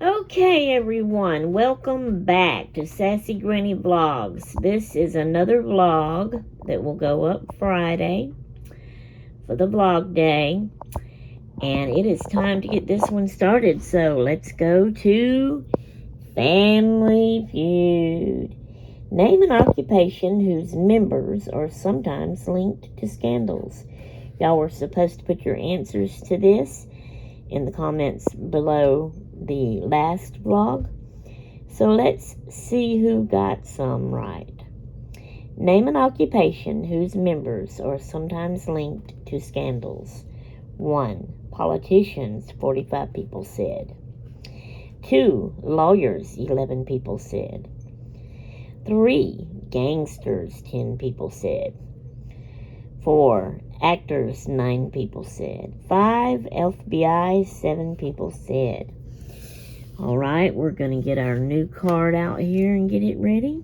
Okay, everyone, welcome back to Sassy Granny Vlogs. This is another vlog that will go up Friday for the vlog day. And it is time to get this one started. So let's go to Family Feud. Name an occupation whose members are sometimes linked to scandals. Y'all were supposed to put your answers to this in the comments below the last vlog. So let's see who got some right. Name an occupation whose members are sometimes linked to scandals. 1. Politicians, 45 people said. 2. Lawyers, 11 people said. 3. Gangsters, 10 people said. 4. Actors, 9 people said. 5. FBI, 7 people said. Alright, we're going to get our new card out here and get it ready.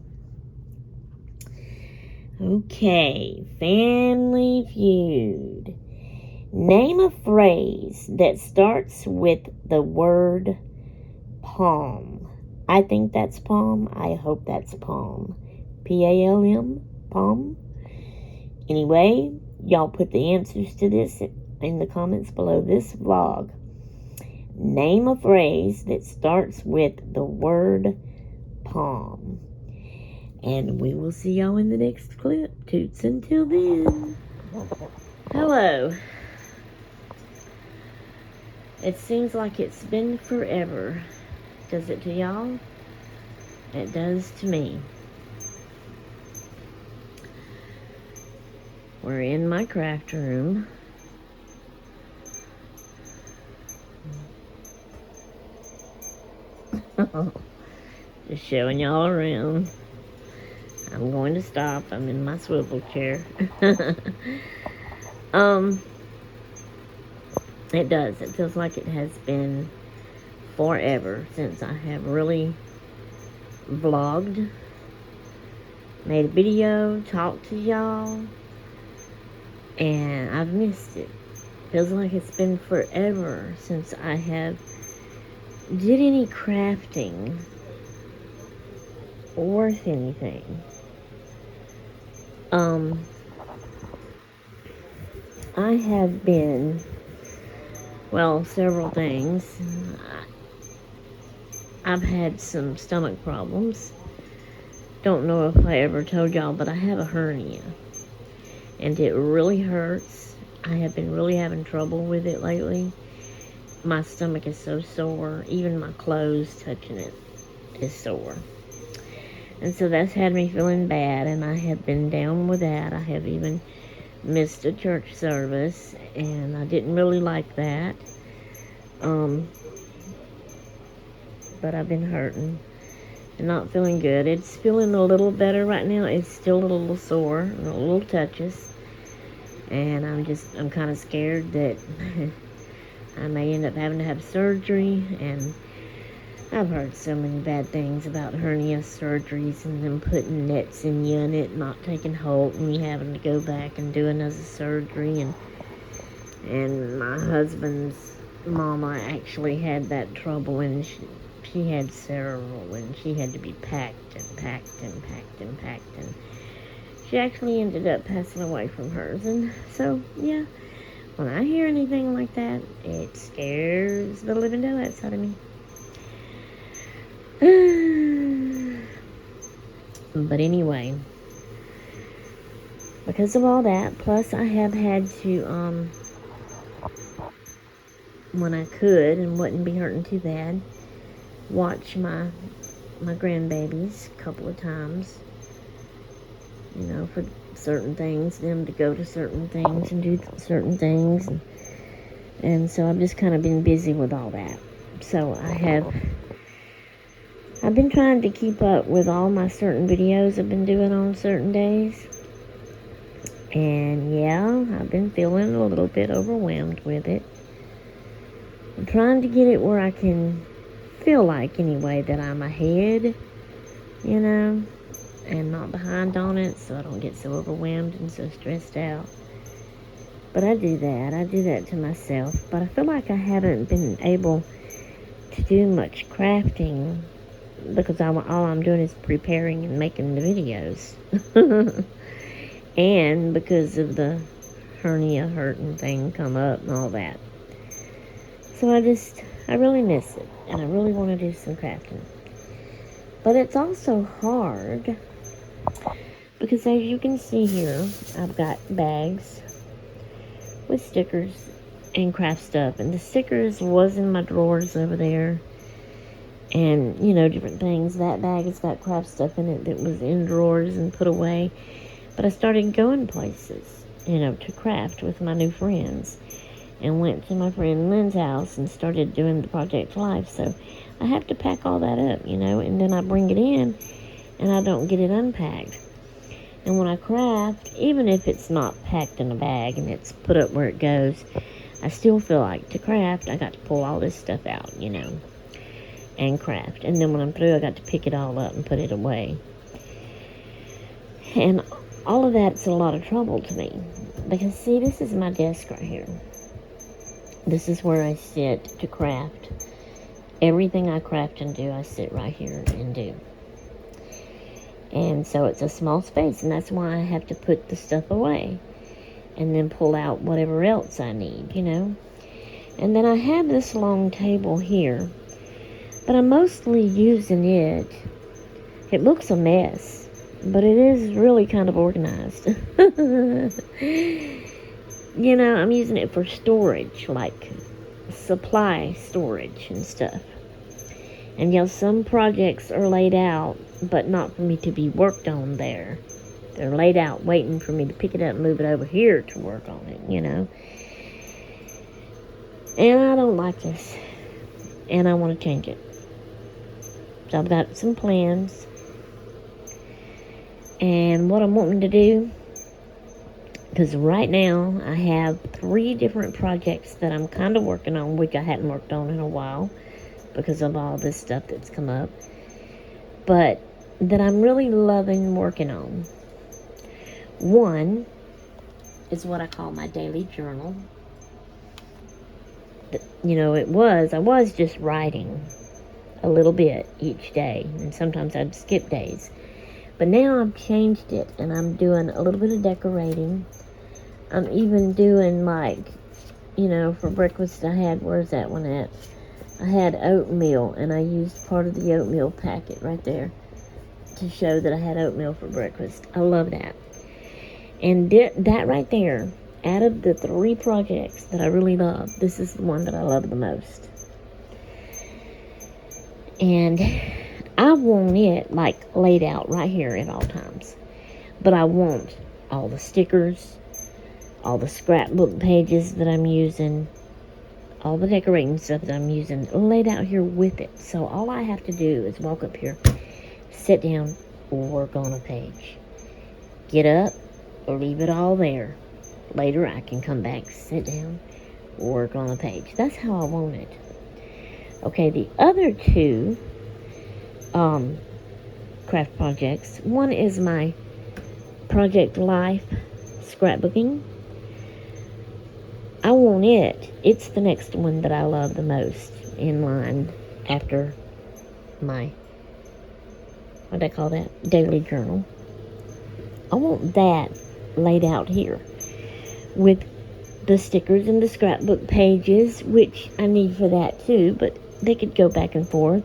Okay, Family Feud. Name a phrase that starts with the word palm. I think that's palm. I hope that's palm. P-A-L-M? Palm? Anyway, y'all put the answers to this in the comments below this vlog. Name a phrase that starts with the word palm. And we will see y'all in the next clip. Toots until then. Hello. It seems like it's been forever. Does it to y'all? It does to me. We're in my craft room. Just showing y'all around. I'm going to stop. I'm in my swivel chair. It does. It feels like it has been forever since I have really vlogged, made a video, talked to y'all, and I've missed it. Feels like it's been forever since I have did any crafting worth anything. I have been, well, several things. I've had some stomach problems. Don't know if I ever told y'all, but I have a hernia. And it really hurts. I have been really having trouble with it lately. My stomach is so sore. Even my clothes touching it is sore. And so that's had me feeling bad, and I have been down with that. I have even missed a church service, and I didn't really like that. But I've been hurting and not feeling good. It's feeling a little better right now. It's still a little sore, a little touches, and I'm kind of scared that I may end up having to have surgery. And I've heard so many bad things about hernia surgeries and them putting nets in you and it not taking hold and you having to go back and do another surgery. And my husband's mama actually had that trouble, and she had several, and she had to be packed and packed and packed and packed, and she actually ended up passing away from hers. And so, yeah, when I hear anything like that, it scares the living daylights out of me. But anyway, because of all that, plus I have had to, when I could and wouldn't be hurting too bad, watch my grandbabies a couple of times, you know, for certain things, them to go to certain things and do certain things, and so I've just kind of been busy with all that. So I've been trying to keep up with all my certain videos I've been doing on certain days, and yeah, I've been feeling a little bit overwhelmed with it. I'm trying to get it where I can feel like, anyway, that I'm ahead, you know, and not behind on it, so I don't get so overwhelmed and so stressed out. But I do that to myself. But I feel like I haven't been able to do much crafting because all I'm doing is preparing and making the videos. And because of the hernia hurting thing come up and all that. So I really miss it. And I really want to do some crafting. But it's also hard because as you can see here, I've got bags with stickers and craft stuff. And the stickers was in my drawers over there. And, you know, different things. That bag has got craft stuff in it that was in drawers and put away. But I started going places, you know, to craft with my new friends. And went to my friend Lynn's house and started doing the Project Life. So I have to pack all that up, you know. And then I bring it in and I don't get it unpacked. And when I craft, even if it's not packed in a bag and it's put up where it goes, I still feel like to craft, I got to pull all this stuff out, you know, and craft. And then when I'm through, I got to pick it all up and put it away. And all of that's a lot of trouble to me. Because, see, this is my desk right here. This is where I sit to craft. Everything I craft and do, I sit right here and do. And so it's a small space, and that's why I have to put the stuff away. And then pull out whatever else I need, you know. And then I have this long table here. But I'm mostly using it. It looks a mess, but it is really kind of organized. You know, I'm using it for storage, like supply storage and stuff. And you know, some projects are laid out, but not for me to be worked on there. They're laid out waiting for me to pick it up and move it over here to work on it, you know. And I don't like this. And I want to change it. So I've got some plans. And what I'm wanting to do, because right now I have 3 different projects that I'm kind of working on, which I hadn't worked on in a while because of all this stuff that's come up. But that I'm really loving working on. One is what I call my daily journal. You know, I was just writing a little bit each day, and sometimes I'd skip days. But now I've changed it, and I'm doing a little bit of decorating. I'm even doing, like, you know, for breakfast I had, where's that one at? I had oatmeal, and I used part of the oatmeal packet right there to show that I had oatmeal for breakfast. I love that. And that right there, out of the 3 projects that I really love, this is the one that I love the most. And I want it, like, laid out right here at all times. But I want all the stickers, all the scrapbook pages that I'm using, all the decorating stuff that I'm using, laid out here with it. So all I have to do is walk up here, sit down, work on a page. Get up, leave it all there. Later I can come back, sit down, work on a page. That's how I want it. Okay, the other 2 craft projects. One is my Project Life scrapbooking. I want it. It's the next one that I love the most in line after my, what do I call that? Daily journal. I want that laid out here with the stickers and the scrapbook pages, which I need for that too, but they could go back and forth.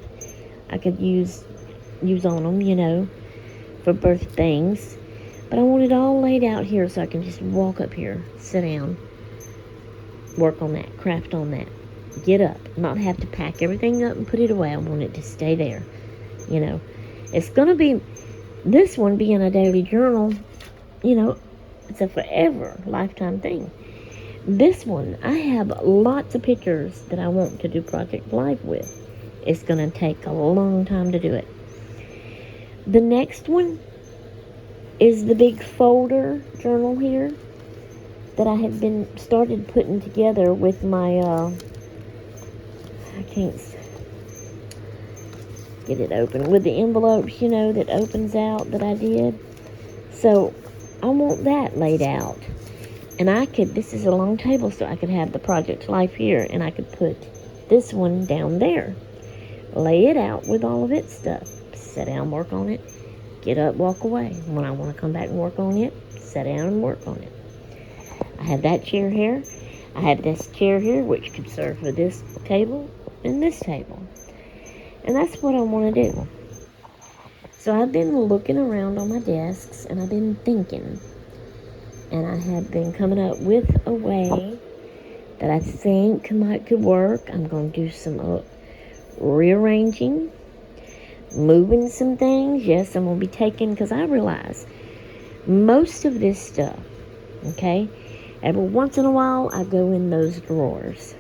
I could use on them, you know, for birth things. But I want it all laid out here so I can just walk up here, sit down, work on that, craft on that, get up, not have to pack everything up and put it away. I want it to stay there, you know. It's going to be, this one being a daily journal, you know, it's a forever, lifetime thing. This one, I have lots of pictures that I want to do Project Life with. It's going to take a long time to do it. The next one is the big folder journal here that I have been started putting together with my, I can't get it open, with the envelopes, you know, that opens out that I did. So I want that laid out. And I could, this is a long table, so I could have the Project Life here, and I could put this one down there. lay it out with all of its stuff. Sit down, work on it, get up, walk away. When I want to come back and work on it, sit down and work on it. I have that chair here. I have this chair here, which could serve for this table and this table. And that's what I want to do. So I've been looking around on my desks, and I've been thinking. And I have been coming up with a way that I think could work. I'm going to do some rearranging, moving some things. Yes, I'm going to be taking, because I realize most of this stuff, okay, every once in a while I go in those drawers.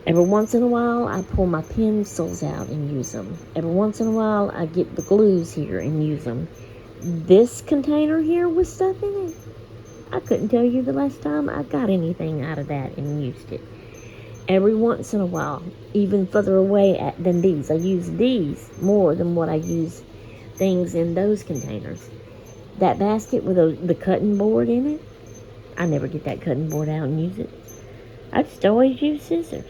Every once in a while I pull my pencils out and use them. Every once in a while I get the glues here and use them. This container here with stuff in it, I couldn't tell you the last time I got anything out of that and used it. Every once in a while, even further away than these. I use these more than what I use things in those containers. That basket with the cutting board in it, I never get that cutting board out and use it. I just always use scissors.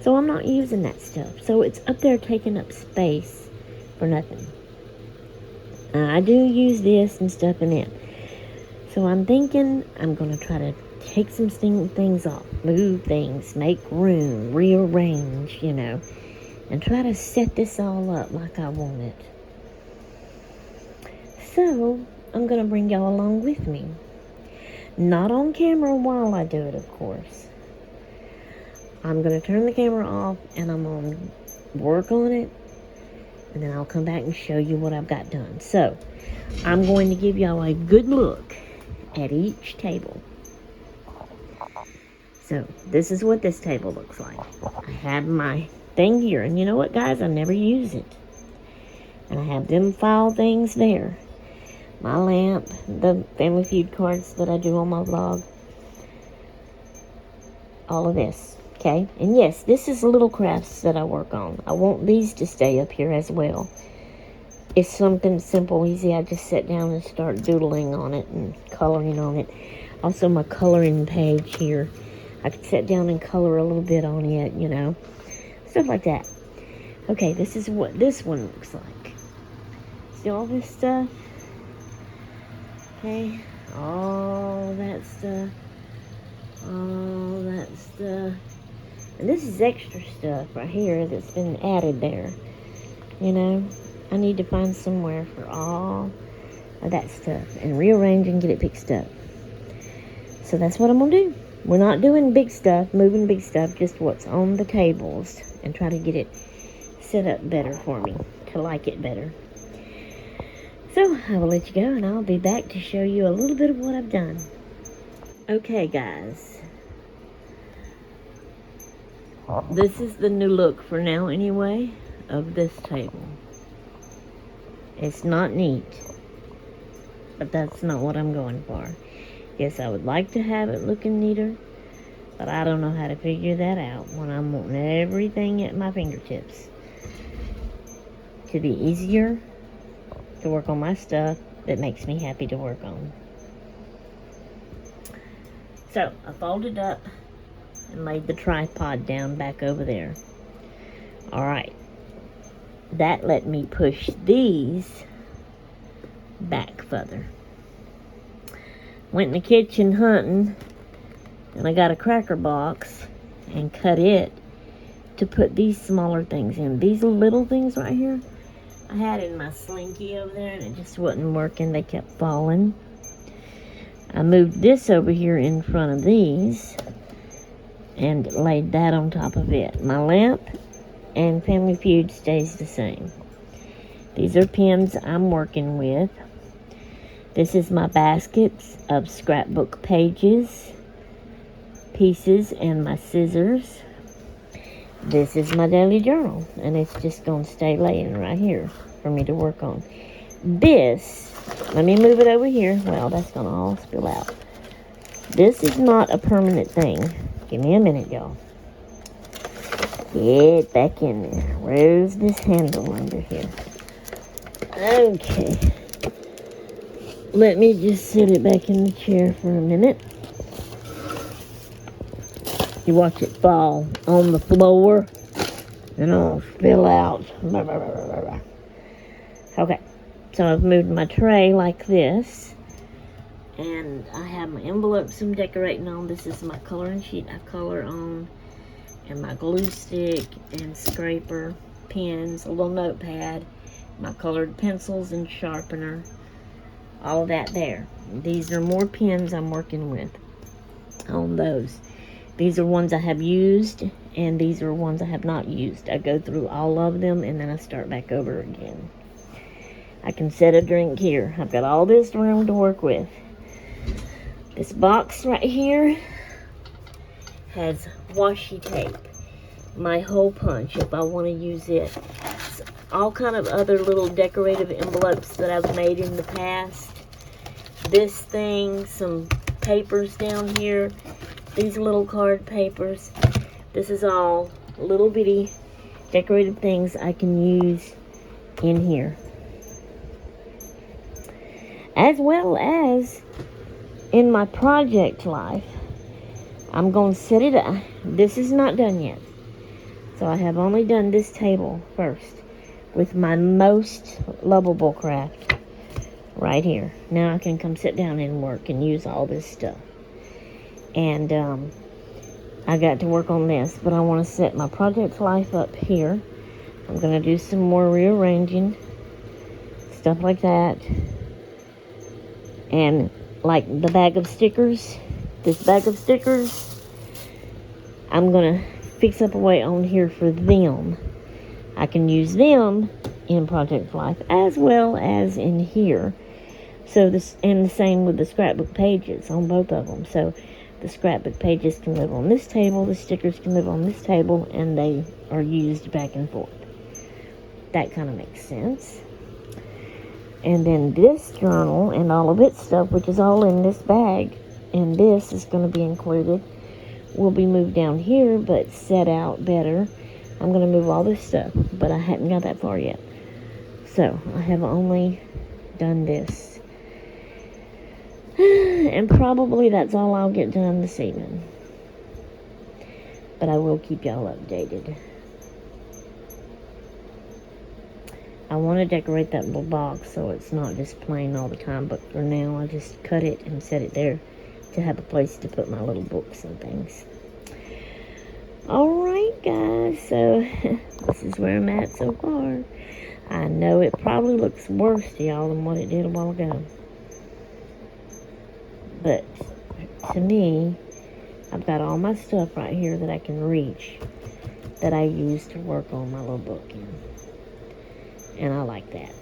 So I'm not using that stuff. So it's up there taking up space for nothing. I do use this and stuff in it. So I'm thinking I'm going to try to take some things off, move things, make room, rearrange, and try to set this all up like I want it. So I'm going to bring y'all along with me. Not on camera while I do it, of course. I'm going to turn the camera off and I'm going to work on it. And then I'll come back and show you what I've got done. So I'm going to give y'all a good look at each table. So this is what this table looks like. I have my thing here. And you know what, guys? I never use it. And I have them file things there. My lamp, the Family Feud cards that I do on my vlog. All of this. Okay? And yes, this is little crafts that I work on. I want these to stay up here as well. It's something simple, easy. I just sit down and start doodling on it and coloring on it. Also, my coloring page here. I could sit down and color a little bit on it, Stuff like that. Okay, this is what this one looks like. See all this stuff? Okay, all that stuff. All that stuff. And this is extra stuff right here that's been added there. I need to find somewhere for all of that stuff and rearrange and get it fixed up. So that's what I'm going to do. We're not doing big stuff, moving big stuff, just what's on the tables and try to get it set up better for me, to like it better. So I will let you go and I'll be back to show you a little bit of what I've done. Okay, guys. This is the new look for now anyway of this table. It's not neat, but that's not what I'm going for. Yes, I would like to have it looking neater, but I don't know how to figure that out when I'm wanting everything at my fingertips. To be easier to work on my stuff that makes me happy to work on. So, I folded up and laid the tripod down back over there. Alright. That let me push these back further. Went in the kitchen hunting, and I got a cracker box and cut it to put these smaller things in. These little things right here, I had in my slinky over there, and it just wasn't working. They kept falling. I moved this over here in front of these and laid that on top of it. My lamp and Family Feud stays the same. These are pens I'm working with. This is my baskets of scrapbook pages, pieces, and my scissors. This is my daily journal, and it's just going to stay laying right here for me to work on. This, let me move it over here. Well, that's going to all spill out. This is not a permanent thing. Give me a minute, y'all. Get back in there. Where's this handle under here? Okay. Let me just sit it back in the chair for a minute. You watch it fall on the floor. and it'll spill out. Okay, so I've moved my tray like this. And I have my envelopes I'm decorating on. This is my coloring sheet I color on. And my glue stick and scraper, pens, a little notepad, my colored pencils and sharpener. All of that there. These are more pens I'm working with on those. These are ones I have used, and these are ones I have not used. I go through all of them, and then I start back over again. I can set a drink here. I've got all this room to work with. This box right here has washi tape. My hole punch, if I want to use it. All kind of other little decorative envelopes that I've made in the past. This thing, some papers down here. These little card papers. This is all little bitty decorative things I can use in here. As well as in my project life, I'm going to set it up. This is not done yet. So I have only done this table first with my most lovable craft right here. Now I can come sit down and work and use all this stuff. And I got to work on this, but I want to set my project life up here. I'm going to do some more rearranging, stuff like that. And like the bag of stickers, this bag of stickers, I'm going to fix up a way on here for them. I can use them in Project Life as well as in here. So this, and the same with the scrapbook pages on both of them. So the scrapbook pages can live on this table, the stickers can live on this table, and they are used back and forth. That kind of makes sense. And then this journal and all of its stuff, which is all in this bag, and this is going to be included, will be moved down here, but set out better. I'm going to move all this stuff, but I hadn't got that far yet. So I have only done this. And probably that's all I'll get done this evening. But I will keep y'all updated. I want to decorate that little box so it's not just plain all the time, but for now I just cut it and set it there to have a place to put my little books and things. Alright guys, so this is where I'm at so far. I know it probably looks worse to y'all than what it did a while ago. But to me, I've got all my stuff right here that I can reach that I use to work on my little book in. And I like that.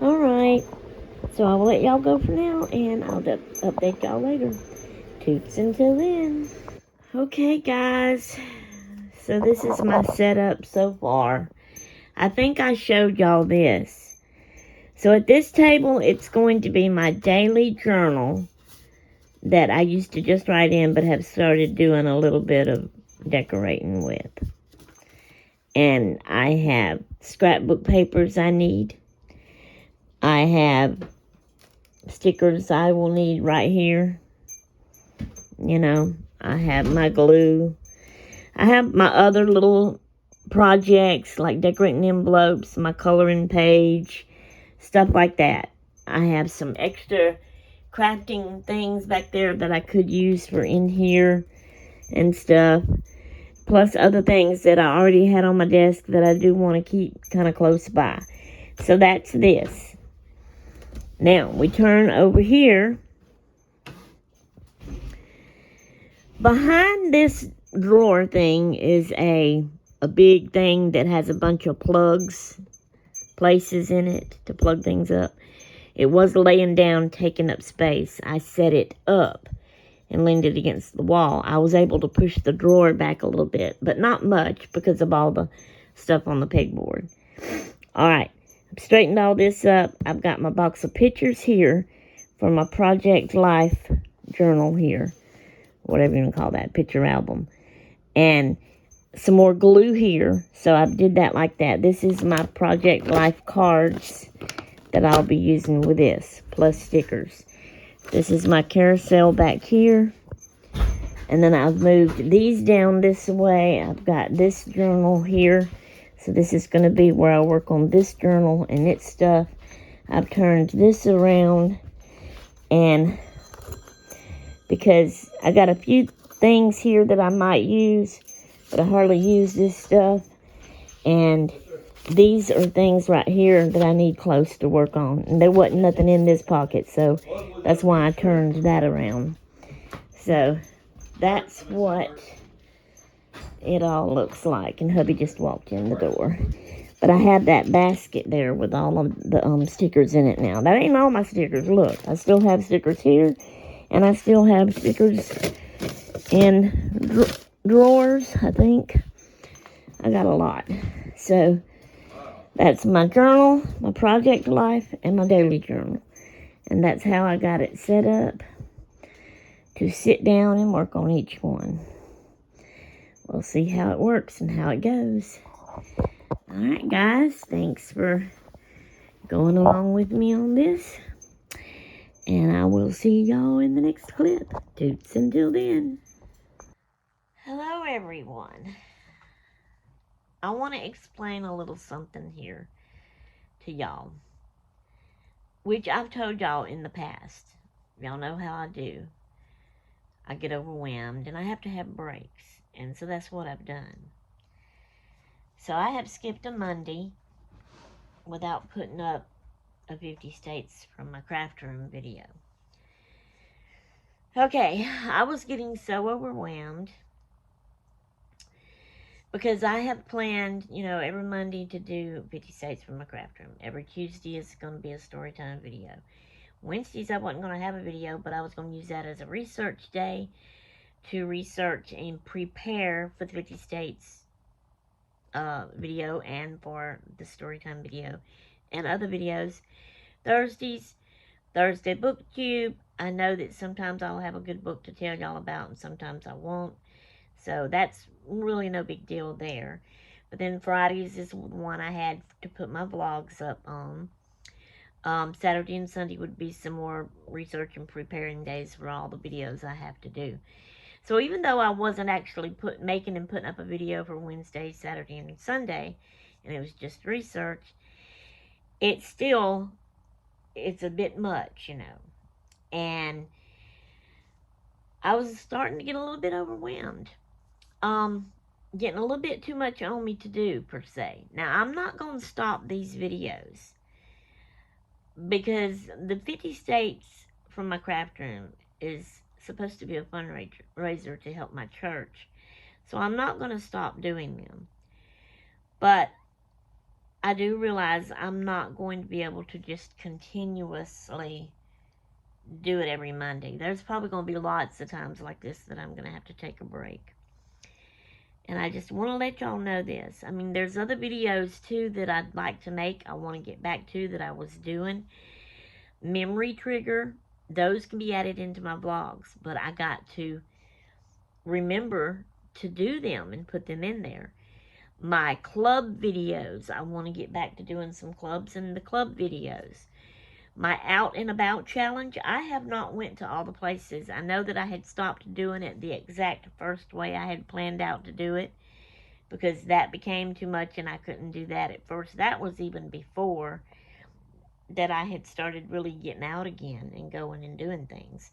Alright, so I will let y'all go for now, and I'll update y'all later. Toots until then. Okay guys, so this is my setup so far. I think I showed y'all this. So at this table, it's going to be my daily journal that I used to just write in, but have started doing a little bit of decorating with. And I have scrapbook papers I need. I have stickers I will need right here. You know, I have my glue. I have my other little projects like decorating envelopes, my coloring page, stuff like that. I have some extra crafting things back there that I could use for in here and stuff. Plus other things that I already had on my desk that I do want to keep kind of close by. So that's this. Now, we turn over here. Behind this drawer thing is a big thing that has a bunch of plugs, places in it to plug things up. It was laying down, taking up space. I set it up and leaned it against the wall. I was able to push the drawer back a little bit, but not much because of all the stuff on the pegboard. Alright, I've straightened all this up. I've got my box of pictures here for my Project Life journal here. Whatever you want to call that, picture album. And some more glue here. So I did that like that. This is my Project Life cards that I'll be using with this, plus stickers. This is my carousel back here. And then I've moved these down this way. I've got this journal here. So this is going to be where I work on this journal and its stuff. I've turned this around, and because I got a few things here that I might use, but I hardly use this stuff. And these are things right here that I need close to work on. And there wasn't nothing in this pocket, so that's why I turned that around. So that's what it all looks like. And hubby just walked in the door. But I have that basket there with all of the stickers in it now. That ain't all my stickers. Look, I still have stickers here. And I still have stickers in drawers, I think. I got a lot. So that's my journal, my project life, and my daily journal. And that's how I got it set up to sit down and work on each one. We'll see how it works and how it goes. Alright guys, thanks for going along with me on this. And I will see y'all in the next clip. Toots until then. Hello everyone. I want to explain a little something here to y'all, which I've told y'all in the past. Y'all know how I do. I get overwhelmed and I have to have breaks. And so that's what I've done. So I have skipped a Monday without putting up a 50 states from my craft room video. Okay, I was getting so overwhelmed because I have planned, every Monday to do 50 states from my craft room. Every Tuesday is going to be a story time video. Wednesdays I wasn't going to have a video, but I was going to use that as a research day to research and prepare for the 50 states video and for the storytime video and other videos. Thursdays, Thursday BookTube. I know that sometimes I'll have a good book to tell y'all about and sometimes I won't. So that's really no big deal there. But then Fridays is one I had to put my vlogs up on. Saturday and Sunday would be some more research and preparing days for all the videos I have to do. So even though I wasn't actually making and putting up a video for Wednesday, Saturday, and Sunday, and it was just research, it's a bit much, And I was starting to get a little bit overwhelmed. Getting a little bit too much on me to do, per se. Now, I'm not going to stop these videos because the 50 states from my craft room is supposed to be a fundraiser to help my church. So I'm not going to stop doing them. But I do realize I'm not going to be able to just continuously do it every Monday. There's probably going to be lots of times like this that I'm going to have to take a break. And I just want to let y'all know this. I mean, there's other videos too that I'd like to make. I want to get back to that I was doing. Memory trigger. Those can be added into my vlogs. But I got to remember to do them and put them in there. My club videos. I want to get back to doing some clubs and the club videos. My out and about challenge. I have not went to all the places. I know that I had stopped doing it the exact first way I had planned out to do it, because that became too much and I couldn't do that at first. That was even before that I had started really getting out again and going and doing things.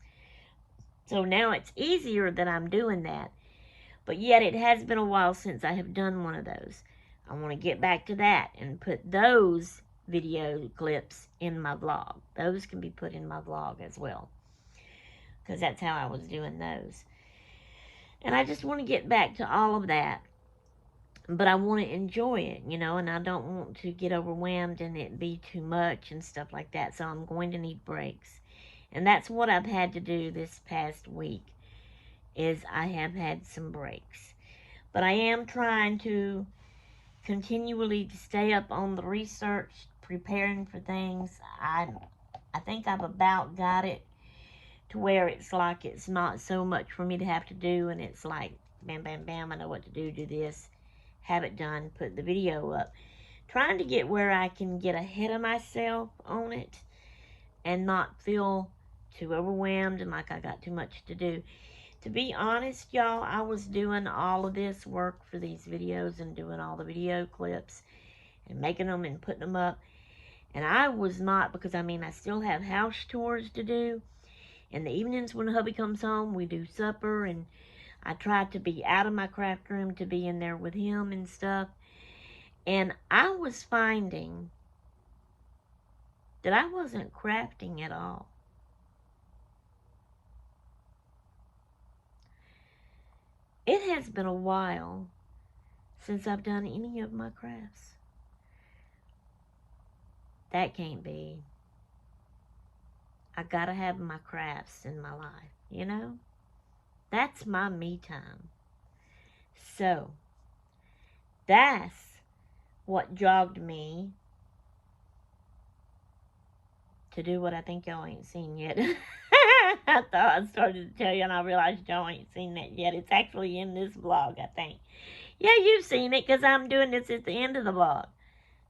So now it's easier that I'm doing that, but yet it has been a while since I have done one of those. I want to get back to that and put those video clips in my vlog. Those can be put in my vlog as well, because that's how I was doing those. And I just want to get back to all of that, but I want to enjoy it, and I don't want to get overwhelmed and it be too much and stuff like that. So I'm going to need breaks, and that's what I've had to do this past week, is I have had some breaks. But I am trying to continually stay up on the research, preparing for things. I think I've about got it to where it's like it's not so much for me to have to do, and it's like bam, bam, bam, I know what to do this, have it done, put the video up. Trying to get where I can get ahead of myself on it and not feel too overwhelmed and like I got too much to do. To be honest, y'all, I was doing all of this work for these videos and doing all the video clips and making them and putting them up. And I was not, because I mean, I still have house chores to do. In the evenings when hubby comes home, we do supper, and I try to be out of my craft room to be in there with him and stuff. And I was finding that I wasn't crafting at all. It has been a while since I've done any of my crafts. That can't be. I gotta have my crafts in my life, you know? That's my me time. So, that's what jogged me to do what I think y'all ain't seen yet. I thought I started to tell you, and I realized y'all ain't seen that yet. It's actually in this vlog, I think. Yeah, you've seen it, because I'm doing this at the end of the vlog.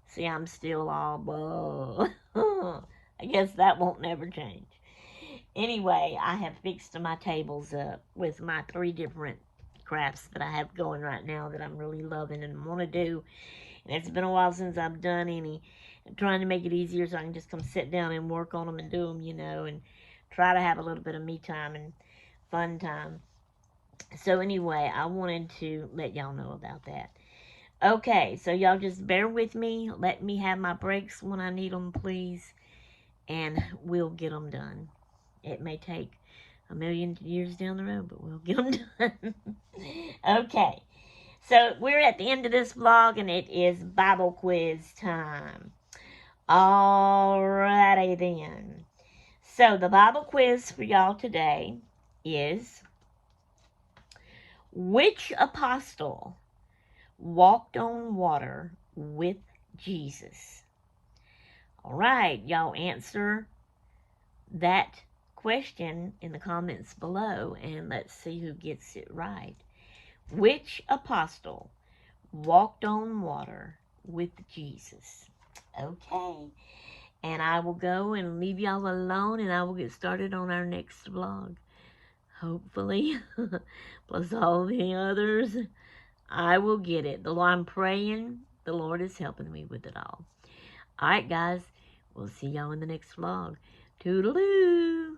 See, I'm still all bull. I guess that won't never change. Anyway, I have fixed my tables up with my 3 different crafts that I have going right now that I'm really loving and want to do. And it's been a while since I've done any. I'm trying to make it easier so I can just come sit down and work on them and do them, you know, and try to have a little bit of me time and fun time. So anyway, I wanted to let y'all know about that. Okay, so y'all just bear with me. Let me have my breaks when I need them, please. And we'll get them done. It may take a million years down the road, but we'll get them done. Okay, so we're at the end of this vlog, and it is Bible quiz time. Alrighty then. So the Bible quiz for y'all today is, which apostle walked on water with Jesus? Alright, y'all answer that question in the comments below, and let's see who gets it right. Which apostle walked on water with Jesus? Okay, and I will go and leave y'all alone, and I will get started on our next vlog. Hopefully, plus all the others, I will get it. Though I'm praying, the Lord is helping me with it all. Alright, guys, we'll see y'all in the next vlog. Toodaloo!